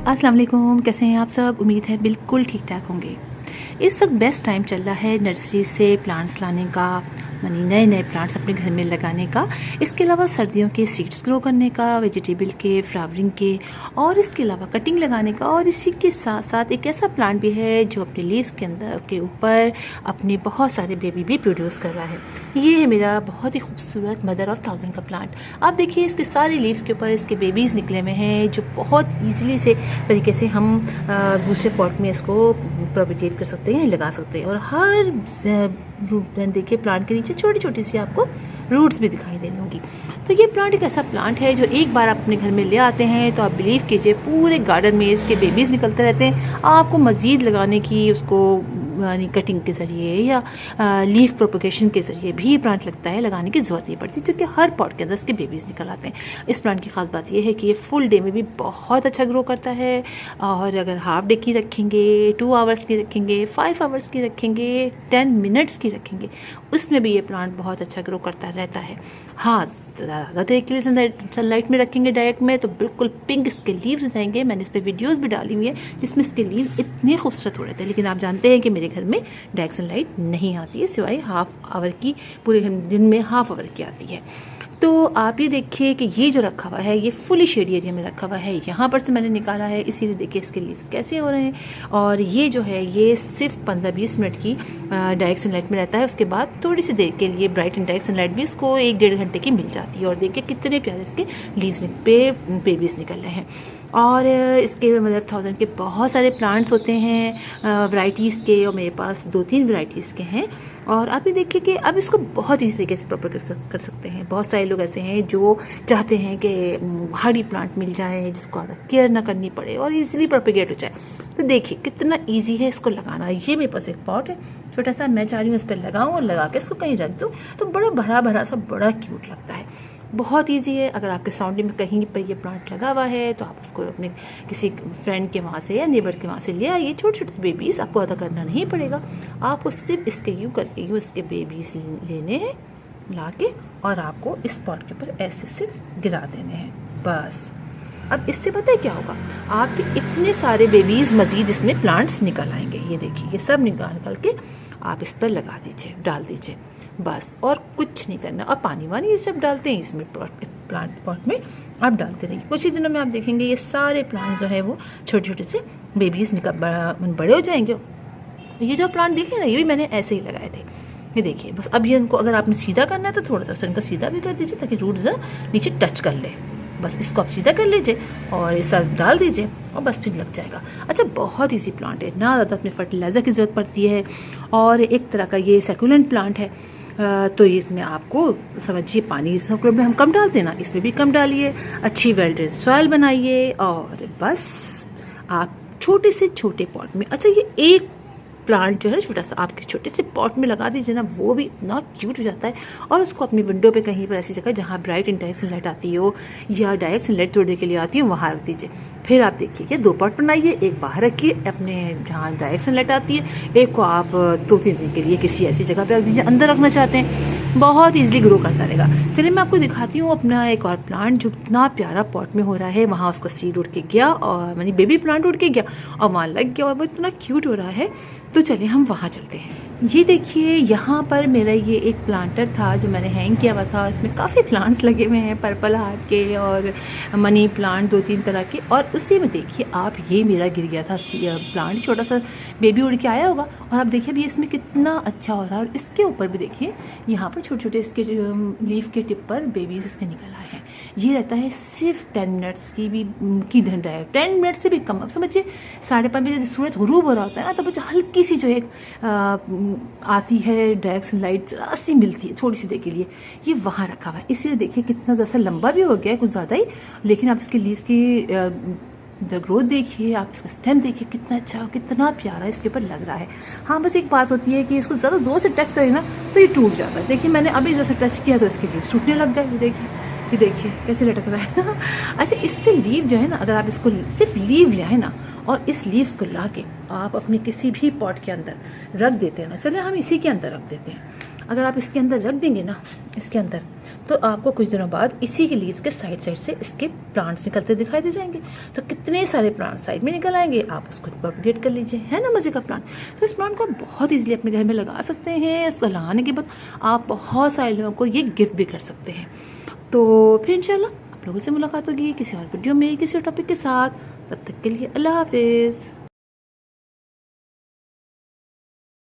अस्सलाम वालेकुम, कैसे हैं आप सब। उम्मीद है बिल्कुल ठीक ठाक होंगे। इस वक्त बेस्ट टाइम चल रहा है नर्सरी से प्लांट्स लाने का, यानी नए नए प्लांट्स अपने घर में लगाने का। इसके अलावा सर्दियों के सीड्स ग्रो करने का, वेजिटेबल के, फ्लावरिंग के, और इसके अलावा कटिंग लगाने का। और इसी के साथ साथ एक ऐसा प्लांट भी है जो अपने लीव्स के अंदर के ऊपर अपने बहुत सारे बेबी भी प्रोड्यूस कर रहा है। ये है मेरा बहुत ही खूबसूरत मदर ऑफ थाउजेंड का प्लांट। आप देखिए इसके सारे लीव्स के ऊपर इसके बेबीज़ निकले हुए हैं, जो बहुत ईजिली से तरीके से हम दूसरे पॉट में इसको प्रोपिगेट कर सकते हैं, लगा सकते हैं। और हर रूट देखिए प्लांट के नीचे छोटी छोटी सी आपको रूट्स भी दिखाई दे रही होंगी। तो ये प्लांट एक ऐसा प्लांट है जो एक बार आप अपने घर में ले आते हैं तो आप बिलीव कीजिए पूरे गार्डन में इसके बेबीज़ निकलते रहते हैं। आपको मज़ीद लगाने की उसको यानी कटिंग के ज़रिए या लीफ प्रोपोगेशन के ज़रिए भी प्लांट लगता है, लगाने की ज़रूरत नहीं पड़ती, क्योंकि हर पॉट के अंदर इसके बेबीज़ निकल आते हैं। इस प्लांट की ख़ास बात यह है कि ये फुल डे में भी बहुत अच्छा ग्रो करता है। और अगर हाफ डे की रखेंगे, 2 आवर्स की रखेंगे, 5 आवर्स की रखेंगे, 10 मिनट्स की रखेंगे, उसमें भी ये प्लांट बहुत अच्छा ग्रो करता रहता है। हाँ, ज़्यादा देर के लिए सनलाइट में रखेंगे डायरेक्ट में तो बिल्कुल पिंक इसके लीव्स हो जाएंगे। मैंने इस पर वीडियोज़ भी डाली हुई है जिसमें इसके लीव्स इतने खूबसूरत हो रहे थे। लेकिन आप जानते हैं कि मेरे घर में डायरेक्ट सनलाइट नहीं आती है, सिवाय हाफ आवर की, पूरे दिन में हाफ आवर की आती है। तो आप ये देखिए कि ये जो रखा हुआ है ये फुली शेड एरिया में रखा हुआ है, यहाँ पर से मैंने निकाला है, इसीलिए देखिए इसके लीव्स कैसे हो रहे हैं। और ये जो है ये सिर्फ 15-20 मिनट की डायरेक्ट सनलाइट में रहता है। उसके बाद थोड़ी सी देर के लिए ब्राइट एंड डायरेक्ट सनलाइट भी इसको 1-1.5 घंटे की मिल जाती है। और देखिए कितने प्यारे इसके लीव्स पे बेबीज निकल रहे हैं। और इसके मदर थाउजेंड के बहुत सारे प्लांट्स होते हैं वैरायटीज़ के, और मेरे पास 2-3 वैरायटीज़ के हैं। और आप ये देखिए कि अब इसको बहुत ईजी तरीके से प्रॉपर कर सकते हैं। बहुत सारे लोग ऐसे हैं जो चाहते हैं कि हार्डी प्लांट मिल जाए जिसको ज़्यादा केयर ना करनी पड़े और इजीली प्रोपेगेट हो जाए। तो देखिए कितना इजी है इसको लगाना। ये मेरे पास एक पॉट है छोटा सा, मैं चाह रही हूँ इस पर लगाऊँ और लगा के इसको कहीं रख दूँ तो बड़ा भरा भरा सा बड़ा क्यूट लगता है। बहुत इजी है। अगर आपके सराउंडिंग में कहीं पर ये प्लांट लगा हुआ है तो आप उसको अपने किसी फ्रेंड के वहाँ से या नेबर के वहाँ से ले आइए। छोटे छोटे बेबीज़ आपको अदा करना नहीं पड़ेगा, आपको सिर्फ इसके यूँ करके यूँ इसके बेबीज़ लेने हैं ला के, और आपको इस पॉट के ऊपर ऐसे सिर्फ गिरा देने हैं बस। अब इससे पता है क्या होगा, आपके इतने सारे बेबीज़ मज़ीद इसमें प्लांट्स निकल आएंगे। ये देखिए ये सब निकाल के आप इस पर लगा दीजिए, डाल दीजिए बस, और कुछ नहीं करना। और पानी वानी ये सब डालते हैं इसमें प्लांट पॉट में आप डालते रहिए। कुछ ही दिनों में आप देखेंगे ये सारे प्लांट जो है वो छोटे छोटे से बेबीज़ बड़े हो जाएंगे। ये जो प्लांट देखे ना ये भी मैंने ऐसे ही लगाए थे। ये देखिए बस अब ये इनको अगर आपने सीधा करना है तो थोड़ा सा इनको सीधा भी कर दीजिए ताकि रूट ज़रा नीचे टच कर ले। बस इसको आप सीधा कर लीजिए और ये सब डाल दीजिए और बस फिर लग जाएगा। अच्छा, बहुत इजी प्लांट है, ना ज़्यादा अपने फर्टिलाइज़र की ज़रूरत पड़ती है। और एक तरह का ये सेकुलेंट प्लांट है, तो इसमें आपको समझिए पानी में हम कम डालते हैं ना, इसमें भी कम डालिए, अच्छी वेल्डेड सॉइल बनाइए और बस आप छोटे से छोटे पॉट में। अच्छा, ये एक प्लांट जो है छोटा सा आपके छोटे से पॉट में लगा दीजिए ना, वो भी इतना क्यूट हो जाता है। और उसको अपनी विंडो पे कहीं पर ऐसी जगह जहाँ ब्राइट एंड डायरेक्ट सनलाइट आती हो या डायरेक्ट सनलाइट थोड़ी देर के लिए आती हो वहाँ रख दीजिए। फिर आप देखिए ये 2 पॉट बनाइए, एक बाहर रखिए अपने जहाँ डायरेक्ट सनलाइट आती है, एक को आप 2-3 दिन के लिए किसी ऐसी जगह पे रख दीजिए अंदर रखना चाहते हैं, बहुत ईजिली ग्रो करता रहेगा। चलिए मैं आपको दिखाती हूँ अपना एक और प्लांट जो इतना प्यारा पॉट में हो रहा है। वहाँ उसका सीड उड़ के गया और यानी बेबी प्लांट उड़ के गया और वहाँ लग गया और वो इतना क्यूट हो रहा है। तो चलिए हम वहाँ चलते हैं। ये देखिए यहाँ पर मेरा ये एक प्लांटर था जो मैंने हैंग किया हुआ था, इसमें काफ़ी प्लांट्स लगे हुए हैं, पर्पल हार्ट के और मनी प्लांट 2-3 तरह के। और उसी में देखिए आप ये मेरा गिर गया था प्लांट, छोटा सा बेबी उड़ के आया होगा और आप देखिए अभी इसमें कितना अच्छा हो रहा है। और इसके ऊपर भी देखिए यहाँ पर छोटे छोटे इसके लीफ के टिप पर बेबीज इसके निकल आए हैं। ये रहता है सिर्फ 10 मिनट्स की धंधा है, 10 मिनट से भी कम। अब समझिए 5:30 बजे सूरज गुरूब हो रहा होता है ना, तब हल्की सी जो एक आती है डायरेक्ट सनलाइट जरा सी मिलती है थोड़ी सी देर के लिए, ये वहाँ रखा हुआ है। इसीलिए देखिए कितना ज़्यादा लंबा भी हो गया है, कुछ ज़्यादा ही, लेकिन आप इसके लीव्स की जो ग्रोथ देखिए, आप इसका स्टेम देखिए कितना अच्छा कितना प्यारा इसके ऊपर लग रहा है। हाँ, बस एक बात होती है कि इसको ज़्यादा ज़ोर से टच करें ना तो ये टूट जाता है। देखिए मैंने अभी जैसे टच किया तो इसके लीव्स टूटने लग गए। ये देखिए कैसे लटक रहा है। अच्छा, इसके लीव जो है ना, अगर आप इसको सिर्फ लीव ले आए ना और इस लीव्स को ला के आप अपने किसी भी पॉट के अंदर रख देते हैं ना, चलिए हम इसी के अंदर रख देते हैं। अगर आप इसके अंदर रख देंगे ना, इसके अंदर तो आपको कुछ दिनों बाद इसी के लीव्स के साइड साइड से इसके प्लांट्स निकलते दिखाई दे जाएंगे। तो कितने सारे प्लांट साइड में निकल आएंगे, आप उसको प्रोपगेट कर लीजिए, है ना मजे का प्लांट। तो इस प्लांट को आप बहुत ईजिली अपने घर में लगा सकते हैं। इसको लगाने के बाद आप बहुत सारे लोगों को ये गिफ्ट भी कर सकते हैं। तो फिर इंशाल्लाह आप लोगों से मुलाकात होगी किसी और वीडियो में किसी और टॉपिक के साथ। तब तक के लिए अल्लाह हाफिज़।